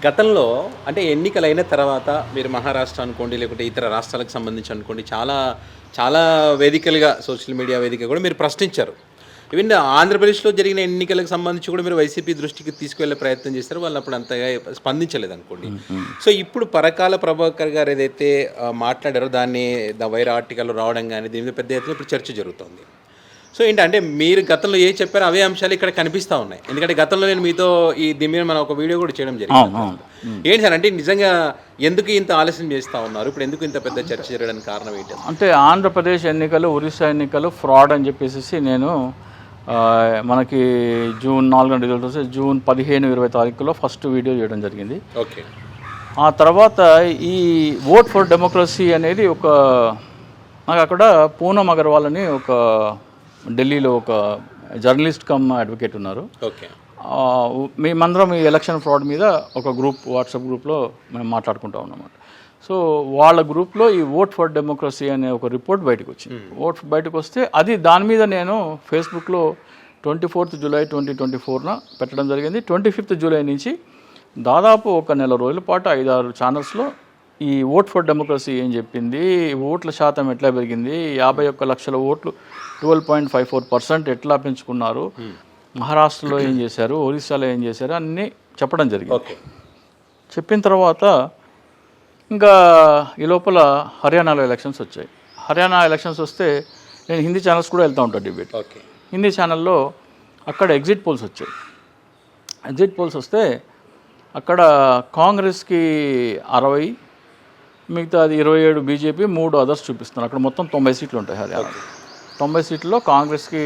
గతంలో అంటే ఎన్నికలైన తర్వాత మీరు మహారాష్ట్ర అనుకోండి, లేకుంటే ఇతర రాష్ట్రాలకు సంబంధించి అనుకోండి, చాలా చాలా వేదికలుగా సోషల్ మీడియా వేదిక కూడా మీరు ప్రశ్నించారు. ఈవెన్ ఆంధ్రప్రదేశ్‌లో జరిగిన ఎన్నికలకు సంబంధించి కూడా మీరు వైసీపీ దృష్టికి తీసుకువెళ్ళే ప్రయత్నం చేశారు. వాళ్ళు అప్పుడు అంతగా స్పందించలేదనుకోండి. సో, ఇప్పుడు పరకాల ప్రభాకర్ గారు ఏదైతే మాట్లాడారో దాన్ని వైర్ ఆర్టికల్ రావడం గాని, దీని మీద పెద్ద ఎత్తున ఇప్పుడు చర్చ జరుగుతోంది. సో, ఏంటంటే మీరు గతంలో ఏం చెప్పారో అవే అంశాలు ఇక్కడ కనిపిస్తా ఉన్నాయి. ఎందుకంటే గతంలో నేను మీతో దీని మీద మనం ఒక వీడియో కూడా చేయడం జరిగింది. ఏంటి సార్ అంటే నిజంగా ఎందుకు ఇంత ఆలస్యం చేస్తా ఉన్నారు? ఇప్పుడు ఎందుకు ఇంత పెద్ద చర్చ జరగడానికి కారణం ఏంటి? అంటే ఆంధ్రప్రదేశ్ ఎన్నికలు, ఒరిస్సా ఎన్నికలు ఫ్రాడ్ అని చెప్పేసి నేను మనకి జూన్ 4 రిజల్ట్ వస్తే జూన్ 15, 20 తారీఖులో ఫస్ట్ వీడియో చేయడం జరిగింది. ఓకే. ఆ తర్వాత ఈ ఓట్ ఫర్ డెమోక్రసీ అనేది నాకు అక్కడ పూనమ్ అగర్వాల్ అని ఒక ఢిల్లీలో ఒక జర్నలిస్ట్ కమ్ అడ్వకేట్ ఉన్నారు. ఓకే. మేమందరం ఈ ఎలక్షన్ ఫ్రాడ్ మీద ఒక వాట్సాప్ గ్రూప్లో మేము మాట్లాడుకుంటా ఉన్నాం. సో వాళ్ళ గ్రూప్లో ఈ ఓట్ ఫర్ డెమోక్రసీ అనే ఒక రిపోర్ట్ బయటకు వచ్చింది. బయటకు వస్తే దాని మీద నేను ఫేస్బుక్లో 24 జూలై 2024 పెట్టడం జరిగింది. 25 జూలై నుంచి దాదాపు ఒక నెల రోజుల పాటు 5-6 ఛానల్స్లో ఈ ఓట్ ఫర్ డెమోక్రసీ ఏం చెప్పింది, ఓట్ల శాతం ఎట్లా పెరిగింది, 51 లక్షల ఓట్లు 12.54% ఎట్లా పెంచుకున్నారు, మహారాష్ట్రలో ఏం చేశారు, ఒరిస్సాలో ఏం చేశారు అన్నీ చెప్పడం జరిగింది. చెప్పిన తర్వాత ఇంకా ఈ లోపల హర్యానాలో ఎలక్షన్స్ వచ్చాయి. హర్యానా ఎలక్షన్స్ వస్తే నేను హిందీ ఛానల్స్ కూడా వెళ్తూ ఉంటాను డిబేట్. హిందీ ఛానల్లో అక్కడ ఎగ్జిట్ పోల్స్ వచ్చాయి. ఎగ్జిట్ పోల్స్ వస్తే అక్కడ కాంగ్రెస్కి 60, మిగతాది 27 బీజేపీ, 3 అదర్స్ చూపిస్తున్నారు. అక్కడ మొత్తం 90 సీట్లు ఉంటాయి హర్యానా. 90 సీట్లలో కాంగ్రెస్కి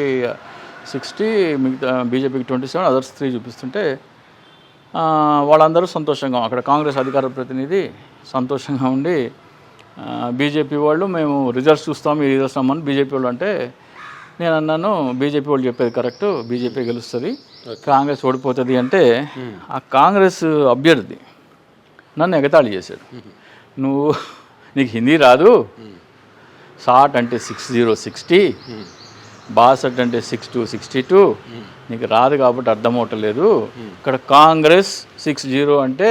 60, మిగతా బీజేపీకి 27, అదర్స్ 3 చూపిస్తుంటే వాళ్ళందరూ సంతోషంగా, అక్కడ కాంగ్రెస్ అధికార ప్రతినిధి సంతోషంగా ఉండి బీజేపీ వాళ్ళు మేము రిజల్ట్స్ చూస్తాము, ఈ రిజల్ట్స్ నమ్మని బీజేపీ వాళ్ళు అంటే నేను అన్నాను బీజేపీ వాళ్ళు చెప్పేది కరెక్ట్, బీజేపీ గెలుస్తుంది, కాంగ్రెస్ ఓడిపోతుంది అంటే ఆ కాంగ్రెస్ అభ్యర్థి నన్ను ఎగతాళి చేశాడు. నీకు హిందీ రాదు, 60 అంటే 60, 62 అంటే 62, నీకు రాదు కాబట్టి అర్థమవటలేదు. ఇక్కడ కాంగ్రెస్ 60 అంటే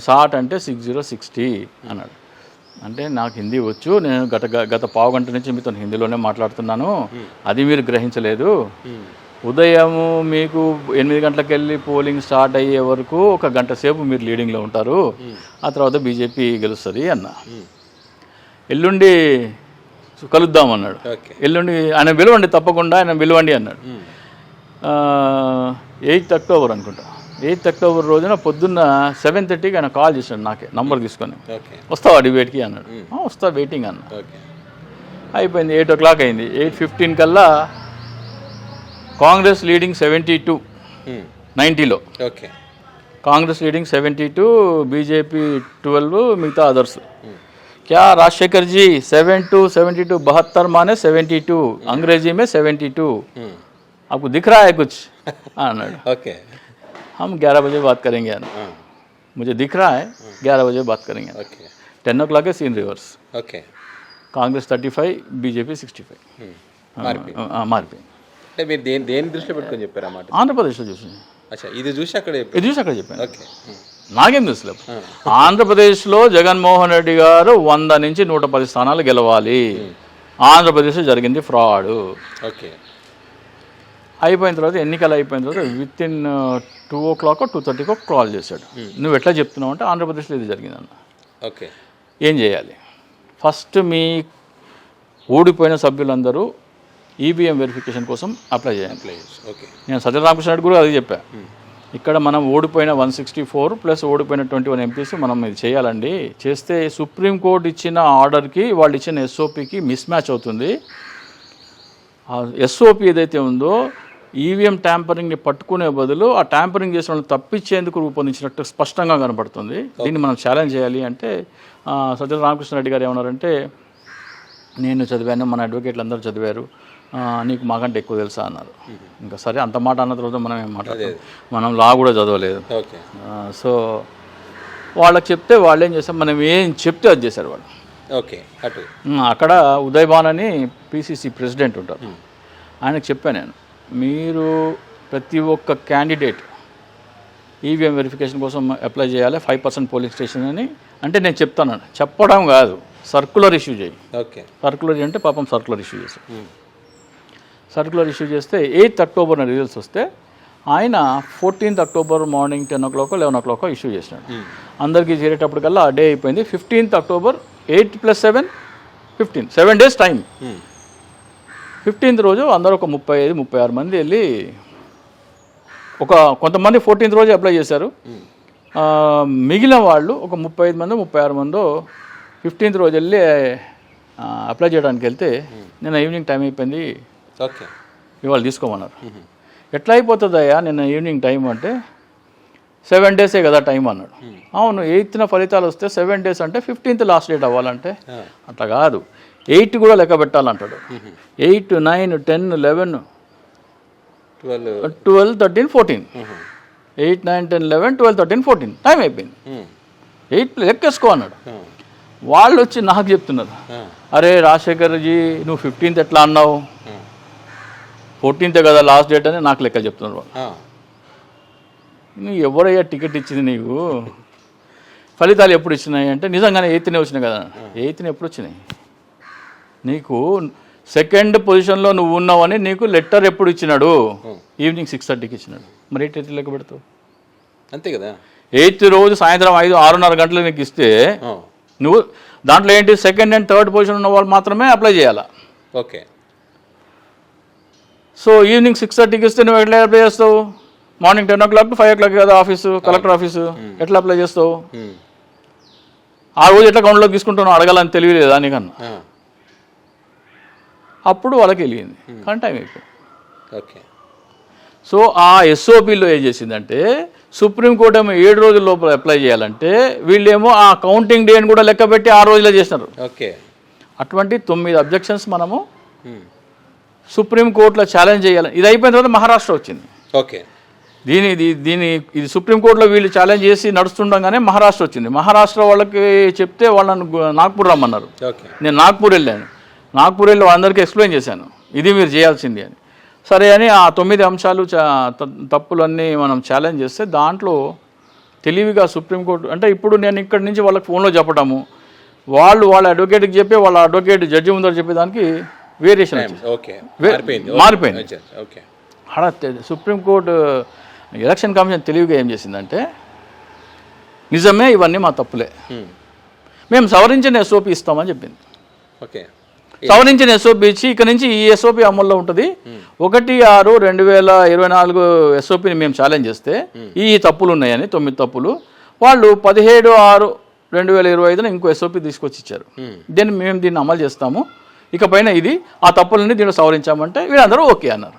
60 అంటే 60 అన్నాడు. అంటే నాకు హిందీ వచ్చు, నేను గత పావు గంట నుంచి మీతో హిందీలోనే మాట్లాడుతున్నాను, అది మీరు గ్రహించలేదు. ఉదయము మీకు 8 గంటలకు వెళ్ళి పోలింగ్ స్టార్ట్ అయ్యే వరకు 1 గంట సేపు మీరు లీడింగ్లో ఉంటారు, ఆ తర్వాత బీజేపీ గెలుస్తుంది అన్న. ఎల్లుండి కలుద్దామన్నాడు. ఎల్లుండి ఆయన పిలవండి, తప్పకుండా ఆయన పిలవండి అన్నాడు. 8 అక్టోబర్ అనుకుంటా. 8 అక్టోబర్ రోజున పొద్దున్న 7:30కి ఆయన కాల్ చేశాడు నాకే, నంబర్ తీసుకొని, వస్తావా డిబేట్కి అన్నాడు. వస్తా, వెయిటింగ్ అన్న. అయిపోయింది, 8 o'clock అయింది. 8:15 కల్లా కాంగ్రెస్ లీడింగ్ 72, 90లో. కాంగ్రెస్ లీడింగ్ 72, బీజేపీ 12, మిగతా అదర్స్. क्या राजशेखर जी 72, 72 माने 72, अंग्रेजी में 72, आपको दिख रहा है कुछ? ओके, हम 11 बजे बात करेंगे, मुझे दिख रहा है 11 बजे बात करेंगे. 10 o'clock है सीन रिवर्स. కాంగ్రెస్ 35, బీజేపీ 65 మారిపోయింది. అంటే మీరు దేని దృష్టిలో పెట్టుకొని చెప్పారు అన్నమాట? ఆంధ్రప్రదేశ్లో చూసి ఇది చూసి అక్కడ చెప్పాను. నాకేం తెలుసు. ఆంధ్రప్రదేశ్లో జగన్మోహన్ రెడ్డి గారు 100 నుంచి 110 స్థానాలు గెలవాలి. ఆంధ్రప్రదేశ్లో జరిగింది ఫ్రాడ్. అయిపోయిన తర్వాత, ఎన్నికలు అయిపోయిన తర్వాత విత్ ఇన్ 2 o'clock 2:30 కాల్ చేశాడు. నువ్వు ఎట్లా చెప్తున్నావు అంటే ఆంధ్రప్రదేశ్లో ఇది జరిగిందన్న. ఏం చేయాలి? ఫస్ట్ మీ ఓడిపోయిన సభ్యులందరూ ఈవీఎం వెరిఫికేషన్ కోసం అప్లై చేయాలి. నేను సజ్జల రామకృష్ణ రెడ్డి కూడా అది చెప్పా. ఇక్కడ మనం ఓడిపోయిన 164 ప్లస్ ఓడిపోయిన 21 ఎంపీస్ మనం ఇది చేయాలండి. చేస్తే సుప్రీంకోర్టు ఇచ్చిన ఆర్డర్కి వాళ్ళు ఇచ్చిన ఎస్ఓపికి మిస్ మ్యాచ్ అవుతుంది. ఆ ఎస్ఓపి ఏదైతే ఉందో ఈవీఎం ట్యాంపరింగ్ని పట్టుకునే బదులు ఆ ట్యాంపరింగ్ చేసిన వాళ్ళని తప్పించేందుకు రూపొందించినట్టు స్పష్టంగా కనపడుతుంది. దీన్ని మనం ఛాలెంజ్ చేయాలి అంటే సజ్జల రామకృష్ణ రెడ్డి గారు ఏమన్నారంటే, నేను చదివాను, మన అడ్వకేట్లు అందరూ చదివారు, నీకు మాకంటే ఎక్కువ తెలుసా అన్నారు. ఇంకా సరే, అంత మాట అన్న తర్వాత మనం ఏం మాట్లాడలేదు, మనం లా కూడా చదవలేదు. సో వాళ్ళకి చెప్తే వాళ్ళు ఏం చేస్తారు, మనం ఏం చెప్తే అది చేశారు వాళ్ళు. అక్కడ ఉదయ్ భాన్ అని పిసిసి ప్రెసిడెంట్ ఉంటారు, ఆయనకు చెప్పాను నేను, మీరు ప్రతి ఒక్క క్యాండిడేట్ ఈవీఎం వెరిఫికేషన్ కోసం అప్లై చేయాలి 5% పోలింగ్ స్టేషన్ అని అంటే నేను చెప్తాను, చెప్పడం కాదు, సర్కులర్ ఇష్యూ చేయి. ఓకే. సర్కులర్ అంటే పాపం సర్కులర్ ఇష్యూ చేశారు. సర్కులర్ ఇష్యూ చేస్తే 8th అక్టోబర్న రిజల్ట్స్ వస్తే ఆయన 14th October morning 10 o'clock 11 o'clock issue చేసినాడు. అందరికీ చేరేటప్పటికల్లా ఆ డే అయిపోయింది. 15th October 8 + 7 15 7 days time. 15th రోజు అందరూ ఒక 35-36 మంది వెళ్ళి కొంతమంది 14th రోజు అప్లై చేశారు. మిగిలిన వాళ్ళు ఒక 35 మందో 36 మందో 15th రోజు వెళ్ళి అప్లై చేయడానికి వెళ్తే నిన్న ఈవినింగ్ టైం అయిపోయింది, ఓకే, ఇవాళ తీసుకోమన్నారు. ఎట్లా అయిపోతుందయ్యా నిన్న ఈవినింగ్ టైం అంటే 7 days కదా టైం అన్నాడు. అవును, 8th ఫలితాలు వస్తే 7 days అంటే 15th లాస్ట్ డేట్ అవ్వాలంటే అట్లా కాదు, 8 కూడా లెక్క పెట్టాలంటాడు. 8, 9, 10, 11, 12, 13, 14 8, 9, 10, 11, 12, 13, 14 టైం అయిపోయింది. 8 లెక్కేసుకో అన్నాడు. వాళ్ళు వచ్చి నాకు చెప్తున్నారు, అరే రాజశేఖర్జీ నువ్వు 15th ఎట్లా అన్నావు, 14th కదా లాస్ట్ డేట్ అని నాకు లెక్క చెప్తున్నారు వాళ్ళు. నువ్వు ఎవరయ్యా టికెట్ ఇచ్చింది నీకు, ఫలితాలు ఎప్పుడు ఇచ్చినాయి అంటే నిజంగానే 8th వచ్చినాయి కదా. 8th ఎప్పుడు వచ్చినాయి నీకు, 2nd పొజిషన్లో నువ్వు ఉన్నావని నీకు లెటర్ ఎప్పుడు ఇచ్చినాడు, ఈవినింగ్ 6:30కి ఇచ్చినాడు. మరి 8 లెక్క పెడతావు అంతే కదా. 8th రోజు సాయంత్రం 6:30 గంటలకు నీకు ఇస్తే నువ్వు దాంట్లో ఏంటి 2nd and 3rd పొజిషన్ ఉన్న వాళ్ళు మాత్రమే అప్లై చేయాలా. ఓకే. సో ఈవినింగ్ 6:30కి ఇస్తే నువ్వు ఎట్లా అప్లై చేస్తావు, మార్నింగ్ 10 o'clock to 5 o'clock కదా ఆఫీసు, కలెక్టర్ ఆఫీసు, ఎట్లా అప్లై చేస్తావు? ఆ రోజు ఎట్లా కౌంట్లోకి తీసుకుంటున్నావు అడగాలని తెలియలేదా నీకన్నా? అప్పుడు వాళ్ళకి వెళ్ళింది, కానీ టైం అయిపోయింది. ఓకే. సో ఆ ఎస్ఓపిలో ఏం చేసిందంటే సుప్రీంకోర్టు ఏమో 7 రోజుల లోపల అప్లై చేయాలంటే వీళ్ళేమో ఆ కౌంటింగ్ డేని కూడా లెక్క పెట్టి 6 రోజులే చేసినారు. ఓకే. అటువంటి 9 అబ్జెక్షన్స్ మనము సుప్రీంకోర్టులో ఛాలెంజ్ చేయాలి. ఇది అయిపోయిన తర్వాత మహారాష్ట్ర వచ్చింది. ఓకే. ఇది సుప్రీంకోర్టులో వీళ్ళు ఛాలెంజ్ చేసి నడుస్తుండగానే మహారాష్ట్ర వచ్చింది. మహారాష్ట్ర వాళ్ళకి చెప్తే వాళ్ళని నాగ్పూర్ రమ్మన్నారు. నేను నాగ్పూర్ వెళ్ళాను. నాగ్పూర్ వెళ్ళి వాళ్ళందరికీ ఎక్స్ప్లెయిన్ చేశాను, ఇది మీరు చేయాల్సింది అని. సరే అని ఆ 9 అంశాలు తప్పులన్నీ మనం ఛాలెంజ్ చేస్తే దాంట్లో తెలివిగా సుప్రీంకోర్టు అంటే ఇప్పుడు నేను ఇక్కడి నుంచి వాళ్ళకి ఫోన్లో చెప్పడము, వాళ్ళ అడ్వకేట్కి చెప్పి వాళ్ళ అడ్వకేట్ జడ్జి ముందర చెప్పేదానికి వేరియేషన్ మారిపోయింది. అలా సుప్రీంకోర్టు ఎలక్షన్ కమిషన్ తెలివిగా ఏం చేసిందంటే నిజమే ఇవన్నీ మా తప్పులే, మేము సవరించిన ఎస్ఓపి ఇస్తామని చెప్పింది. ఓకే. సవరించిన ఎస్ఓపి ఇచ్చి ఇక నుంచి ఈ ఎస్ఓపి అమల్లో ఉంటుంది. 1/6/2024 ఎస్ఓపిని మేము ఛాలెంజ్ చేస్తే ఈ తప్పులు ఉన్నాయని 9 తప్పులు, వాళ్ళు 17/6/2025 ఇంకో ఎస్ఓపి తీసుకొచ్చి ఇచ్చారు. మేము దీన్ని అమలు చేస్తాము, ఇకపైన ఇది ఆ తప్పులన్నీ దీంట్లో సవరించామంటే వీళ్ళందరూ ఓకే అన్నారు.